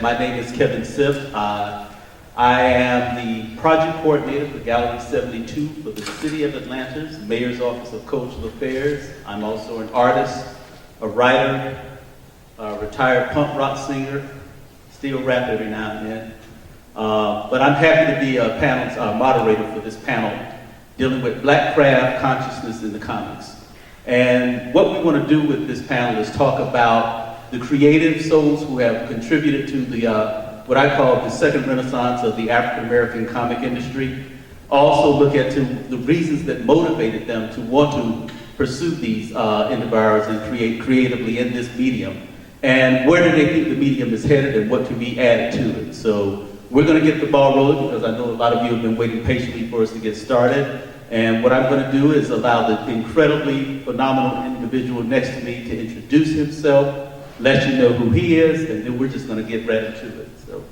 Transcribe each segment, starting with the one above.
my name is Kevin Sipp. I am the project coordinator for Gallery 72 for the City of Atlanta's Mayor's Office of Cultural Affairs. I'm also an artist, a writer, a retired punk rock singer, still rap every now and then. But I'm happy to be a panel's moderator for this panel dealing with Black craft consciousness in the comics. And what we want to do with this panel is talk about the creative souls who have contributed to the what I call the second renaissance of the African American comic industry. Also look at the reasons that motivated them to want to pursue these endeavors and create creatively in this medium. And where do they think the medium is headed and what can be added to it. So we're going to get the ball rolling because I know a lot of you have been waiting patiently for us to get started. And what I'm going to do is allow the incredibly phenomenal individual next to me to introduce himself, let you know who he is, and then we're just going to get right into it. So,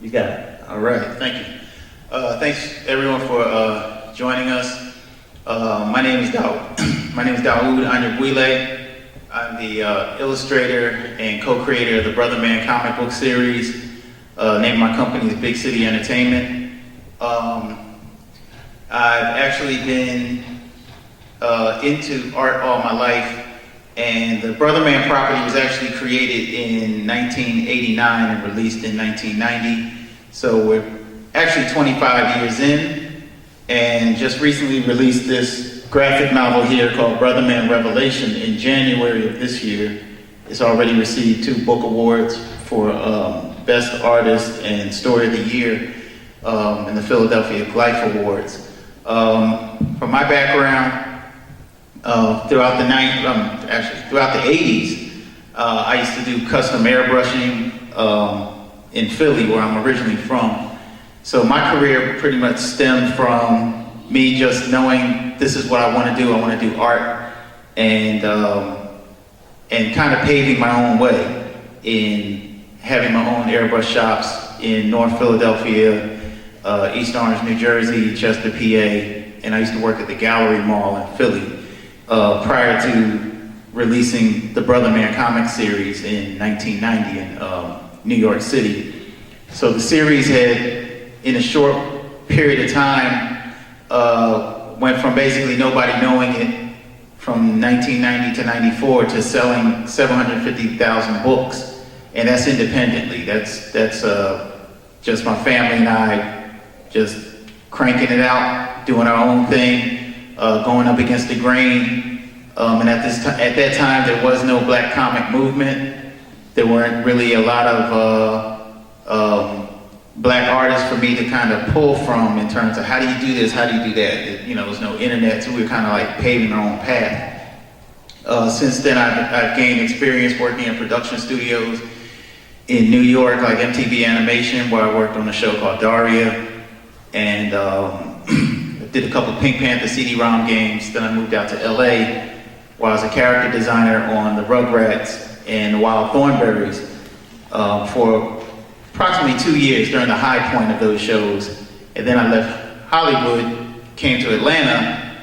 you got it. All right, thank you. Thanks everyone for joining us. My name is Dawud. My name is Dawud Anyabwile. I'm the illustrator and co-creator of the Brother Man comic book series. Name of my company is Big City Entertainment. I've actually been into art all my life, and the Brother Man property was actually created in 1989 and released in 1990. So we're actually 25 years in, and just recently released this graphic novel here called Brother Man Revelation in January of this year. It's already received 2 book awards for Best Artist and Story of the Year in the Philadelphia Glyph Awards. From my background, throughout the 80s, I used to do custom airbrushing in Philly, where I'm originally from. So my career pretty much stemmed from me just knowing this is what I want to do. I want to do art, and kind of paving my own way in having my own airbrush shops in North Philadelphia, East Orange, New Jersey, Chester, PA, and I used to work at the Gallery Mall in Philly prior to releasing the Brother Man comic series in 1990 in New York City. So the series had, in a short period of time, went from basically nobody knowing it from 1990 to 94 to selling 750,000 books, and that's independently. That's just my family and I just cranking it out, doing our own thing, going up against the grain. And at that time, there was no Black comic movement. There weren't really a lot of Black artists for me to kind of pull from in terms of how do you do this, how do you do that. You know, there's no internet, so we were kind of like paving our own path. Since then, I've gained experience working in production studios in New York, like MTV Animation, where I worked on a show called Daria, and did a couple of Pink Panther CD-ROM games. Then I moved out to LA, where I was a character designer on the Rugrats and the Wild Thornberries for approximately 2 years during the high point of those shows. And then I left Hollywood, came to Atlanta,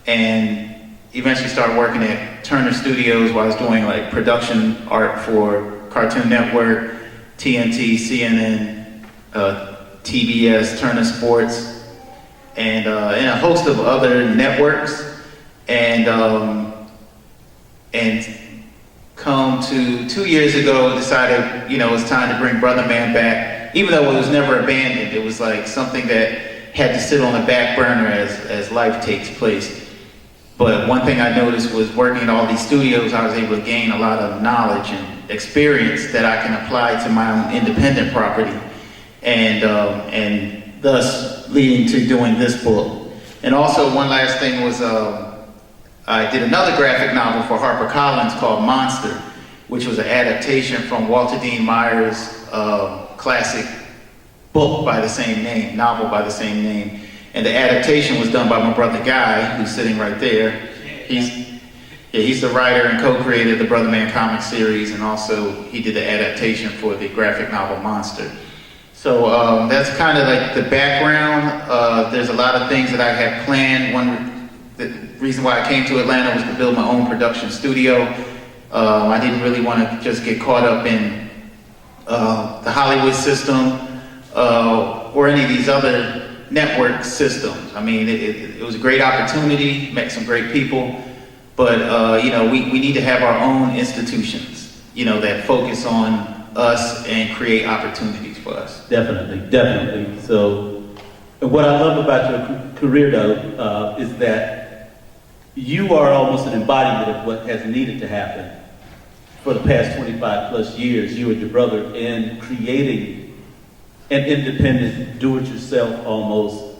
and eventually started working at Turner Studios, where I was doing like production art for Cartoon Network, TNT, CNN, TBS, Turner Sports, and a host of other networks, and come to 2 years ago, decided, you know, it's time to bring Brother Man back, even though it was never abandoned. It was like something that had to sit on the back burner as life takes place. But one thing I noticed was working in all these studios, I was able to gain a lot of knowledge and experience that I can apply to my own independent property, and thus leading to doing this book. And also one last thing was I did another graphic novel for HarperCollins called Monster, which was an adaptation from Walter Dean Meyer's classic book by the same name, novel by the same name. And the adaptation was done by my brother Guy, who's sitting right there. He's the writer and co-creator of the Brother Man comic series, and also he did the adaptation for the graphic novel Monster. So that's kind of like the background. There's a lot of things that I had planned. The reason why I came to Atlanta was to build my own production studio. I didn't really want to just get caught up in the Hollywood system, or any of these other network systems. I mean, it was a great opportunity, met some great people, but we need to have our own institutions, that focus on us and create opportunities for us. Definitely, definitely. So, what I love about your career, though, is that you are almost an embodiment of what has needed to happen for the past 25 plus years, you and your brother, in creating an independent, do-it-yourself almost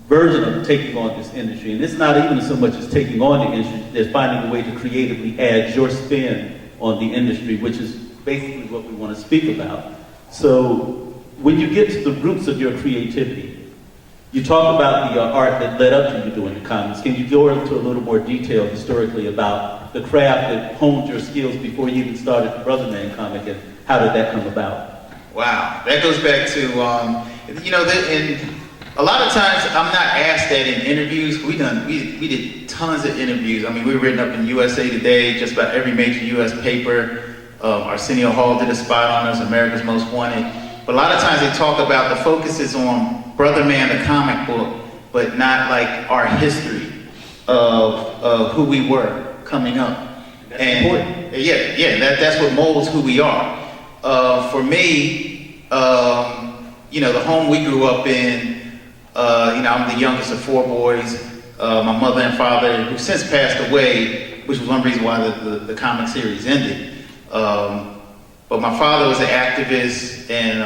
version of taking on this industry. And it's not even so much as taking on the industry, as finding a way to creatively add your spin on the industry, which is basically what we want to speak about. So when you get to the roots of your creativity, you talk about the art that led up to you doing the comics. Can you go into a little more detail historically about the craft that honed your skills before you even started the Brother Man comic, and how did that come about? Wow, that goes back to, and a lot of times I'm not asked that in interviews. We did tons of interviews. I mean, we were written up in USA Today, just about every major US paper. Arsenio Hall did a spot on us, America's Most Wanted. But a lot of times they talk about the focus is on Brother Man, the comic book, but not like our history of who we were coming up. That's important. That's what molds who we are. For me, the home we grew up in, I'm the youngest of 4 boys. My mother and father, who since passed away, which was one reason why the comic series ended. But my father was an activist, and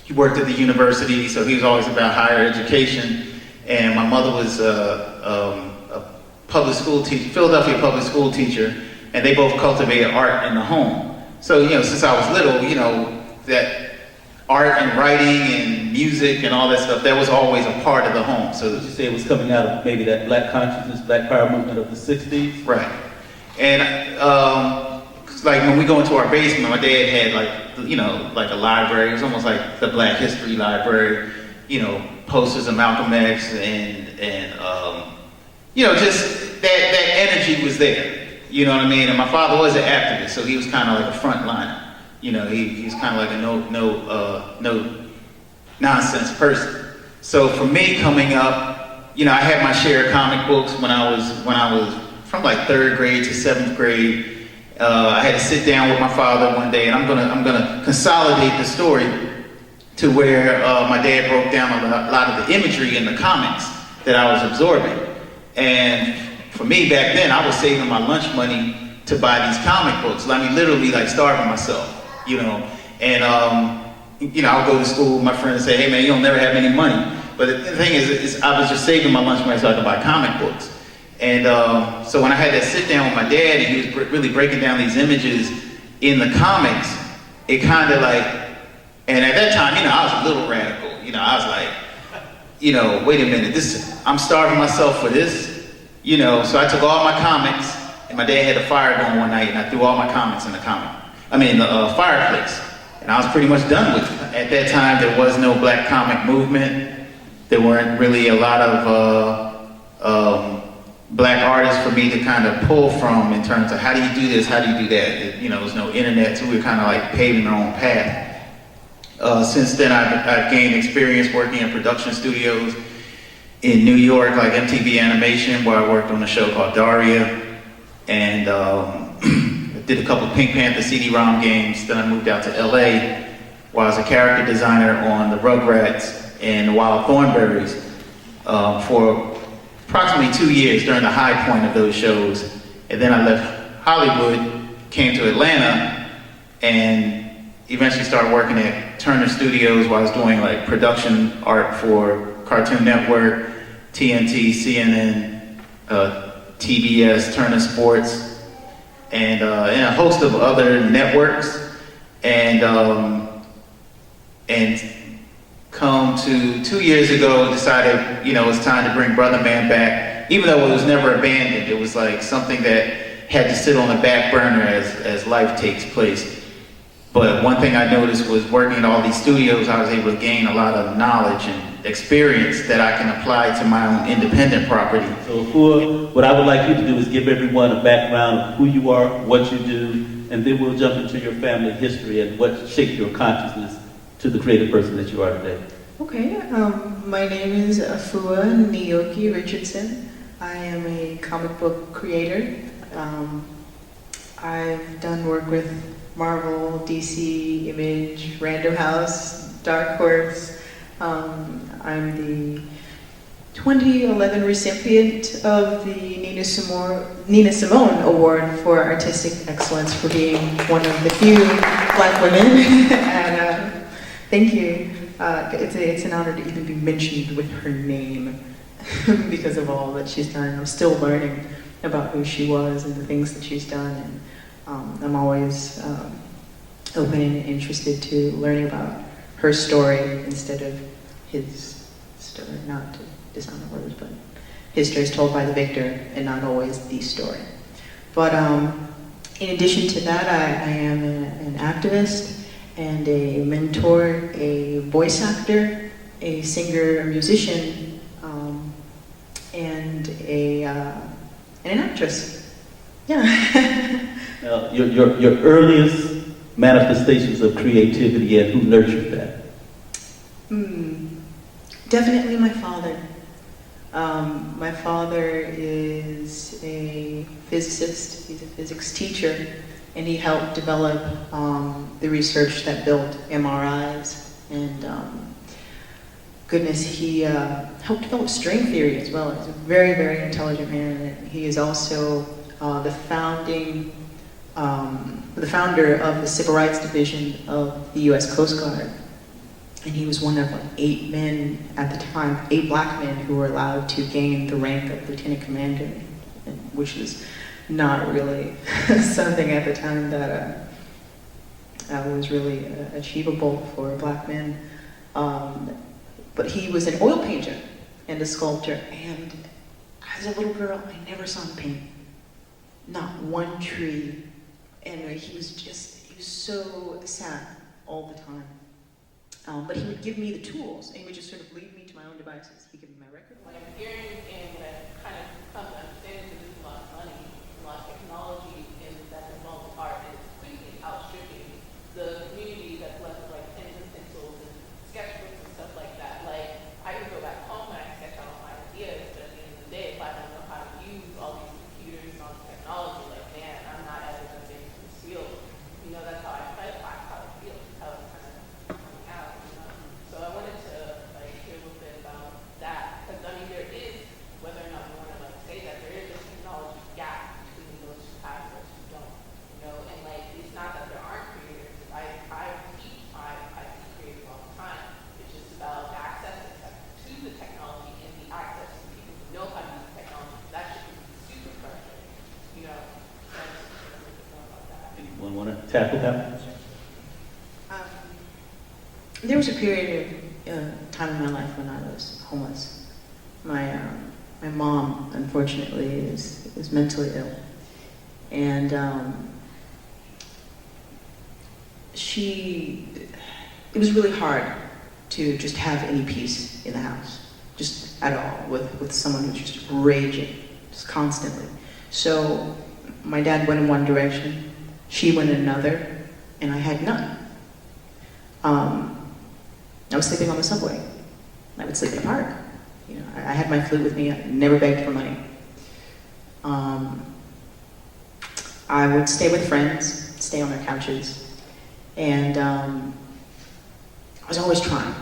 he worked at the university, so he was always about higher education. And my mother was a public school teacher, Philadelphia public school teacher, and they both cultivated art in the home. So, since I was little, that art and writing and music and all that stuff, that was always a part of the home. So would you say it was coming out of maybe that Black consciousness, Black power movement of the 60s? Right. And like when we go into our basement, my dad had like a library. It was almost like the Black History Library, posters of Malcolm X and just that energy was there. You know what I mean? And my father was an activist, so he was kind of like a frontliner. He was kind of like a no nonsense person. So for me coming up, I had my share of comic books when I was from like 3rd grade to 7th grade. I had to sit down with my father one day, and I'm gonna consolidate the story to where my dad broke down a lot of the imagery in the comics that I was absorbing. And for me back then, I was saving my lunch money to buy these comic books. I mean, literally like starving myself, And I would go to school with my friends and say, "Hey man, you don't never have any money." But the thing is I was just saving my lunch money so I could buy comic books. And so when I had that sit down with my dad, and he was really breaking down these images in the comics, it kind of like, and at that time, I was a little radical. I was like, wait a minute, I'm starving myself for this. So I took all my comics, and my dad had a fire going one night, and I threw all my comics in the fireplace. And I was pretty much done with it. At that time, there was no Black comic movement. There weren't really a lot of Black artists for me to kind of pull from in terms of how do you do this, how do you do that. There was no internet, so we were kind of like paving our own path. Since then, I've gained experience working in production studios in New York, like MTV Animation, where I worked on a show called Daria, and did a couple of Pink Panther CD-ROM games. Then I moved out to LA, where I was a character designer on the Rugrats and the Wild Thornberrys for approximately 2 years during the high point of those shows. And then I left Hollywood, came to Atlanta, and eventually started working at Turner Studios, where I was doing like production art for Cartoon Network, TNT, CNN, TBS, Turner Sports, and a host of other networks. And come to 2 years ago, decided, it's time to bring Brother Man back. Even though it was never abandoned, it was like something that had to sit on the back burner as life takes place. But one thing I noticed was working in all these studios, I was able to gain a lot of knowledge and experience that I can apply to my own independent property. So Afua, what I would like you to do is give everyone a background of who you are, what you do, and then we'll jump into your family history and what shaped your consciousness to the creative person that you are today. Okay, my name is Afua Niyoki Richardson. I am a comic book creator. I've done work with Marvel, DC, Image, Random House, Dark Horse. I'm the 2011 recipient of the Nina Simone Award for Artistic Excellence for being one of the few Black women. And thank you. It's an honor to even be mentioned with her name because of all that she's done. I'm still learning about who she was and the things that she's done, and I'm always open and interested to learning about her story instead of his story, not to dishonor others, but his story is told by the victor and not always the story. But in addition to that, I am an activist and a mentor, a voice actor, a singer, a musician, and an actress. Yeah. Your earliest manifestations of creativity and who nurtured that? Definitely my father. My father is a physicist, he's a physics teacher, and he helped develop the research that built MRIs, and goodness, he helped develop string theory as well. He's a very, very intelligent man, and he is also the founder of the Civil Rights Division of the U.S. Coast Guard. And he was one of like 8 men at the time, 8 black men who were allowed to gain the rank of lieutenant commander, which is not really something at the time that was really achievable for black men. But he was an oil painter and a sculptor, and as a little girl, I never saw him paint. Not one tree. And he was so sad all the time. But he would give me the tools, and he would just sort of leave me to my own devices. He gave me my record. What I'm hearing and what I've kind of come to understand is that there's a lot of money, a lot of technology that's involved in art, and it's quickly outstripping the community that's left with like pens and pencils and sketchbooks and stuff like that. Like, I can go back home and I can sketch out all my ideas, but at the end of the day, if I don't know how to use all these computers and all this technology, like, man, I'm not as advanced in this field. You know, that's how I try to find how it feels, how it's kind of coming out. So I wanted to like hear a little bit about that, because I mean there is, whether or not we want to like say that, there is a technology gap between those who have and those who don't, you know, and like it's not that there aren't creators. I teach I teach creators all the time. It's just about access to the technology and the access to people who know how to use the technology. That should be super frustrating, you know. So I just want to hear a little bit more about that. Anyone want to tackle that? There was a period of time in my life when I was homeless. My mom, unfortunately, is mentally ill, and it was really hard to just have any peace in the house, just at all, with someone who's just raging, just constantly. So my dad went in one direction, she went in another, and I had none. I was sleeping on the subway. I would sleep in the park. You know, I had my flute with me. I never begged for money. I would stay with friends, stay on their couches, and I was always trying,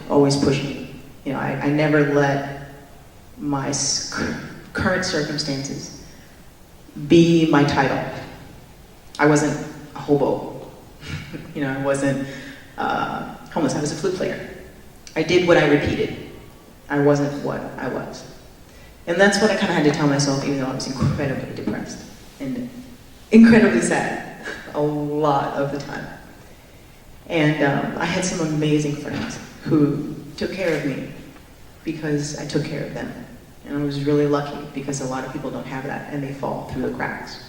always pushing. You know, I never let my current circumstances be my title. I wasn't a hobo. You know, I wasn't homeless. I was a flute player. I did what I repeated. I wasn't what I was. And that's what I kind of had to tell myself, even though I was incredibly depressed and incredibly sad a lot of the time. And I had some amazing friends who took care of me because I took care of them. And I was really lucky because a lot of people don't have that and they fall through the cracks.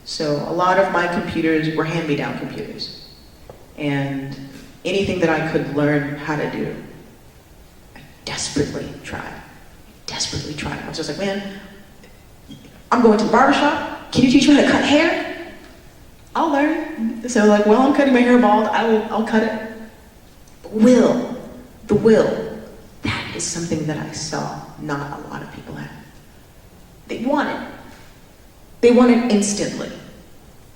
So a lot of my computers were hand-me-down computers. And anything that I could learn how to do, I desperately tried. I was just like, man, I'm going to the barbershop. Can you teach me how to cut hair? I'll learn. So like, while I'm cutting my hair bald, I'll cut it. The will, that is something that I saw not a lot of people have. They want it. They want it instantly.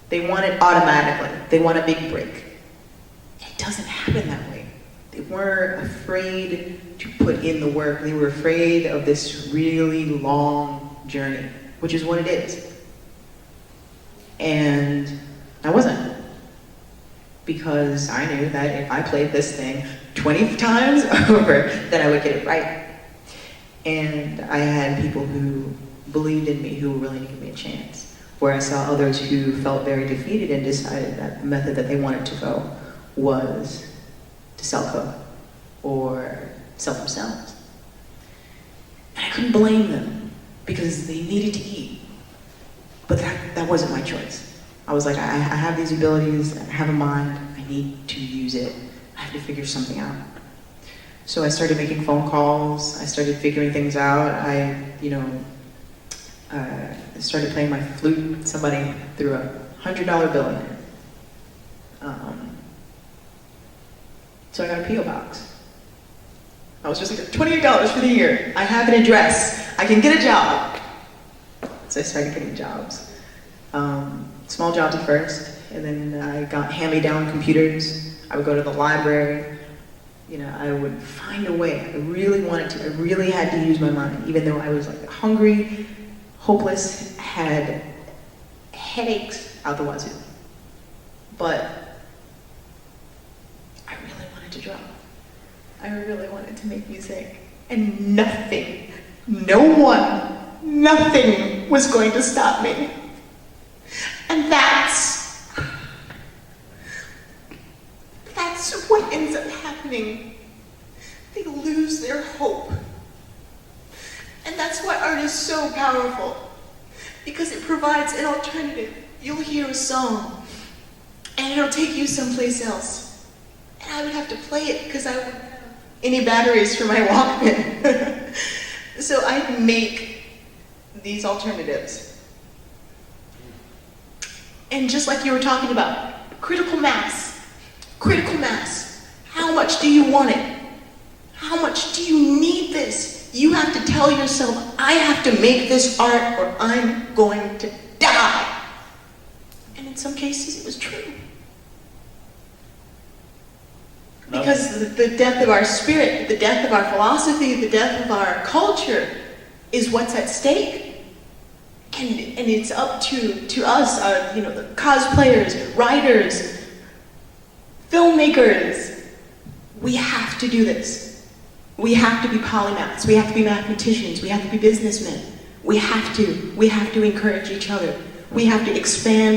They want it automatically. They want a big break. It doesn't happen that way. They weren't afraid to put in the work. They were afraid of this really long journey, which is what it is. And I wasn't. Because I knew that if I played this thing 20 times over, then I would get it right. And I had people who believed in me, who were willing to give me a chance. Where I saw others who felt very defeated and decided that the method that they wanted to go was to self-cook or sell themselves. And I couldn't blame them because they needed to eat. But that wasn't my choice. I was like, I have these abilities, I have a mind, I need to use it. I have to figure something out. So I started making phone calls, I started figuring things out. I started playing my flute. Somebody threw a $100 bill in there. So I got a P.O. box. I was just like, $28 for the year. I have an address. I can get a job. So I started getting jobs. Small jobs at first, and then I got hand-me-down computers. I would go to the library. I would find a way. I really wanted to. I really had to use my mind, even though I was like hungry, hopeless, had headaches out the wazoo. But I really wanted to draw. I really wanted to make music. And nothing, no one, nothing was going to stop me. And that's what ends up happening. They lose their hope. And that's why art is so powerful, because it provides an alternative. You'll hear a song, and it'll take you someplace else. And I would have to play it because I wouldn't have any batteries for my Walkman. So I'd make these alternatives. And just like you were talking about, critical mass. How much do you want it? How much do you need this? You have to tell yourself, I have to make this art or I'm going to die. And in some cases it was true. Because the death of our spirit, the death of our philosophy, the death of our culture is what's at stake. And it's up to us, the cosplayers, writers, filmmakers. We have to do this. We have to be polymaths. We have to be mathematicians. We have to be businessmen. We have to encourage each other. We have to expand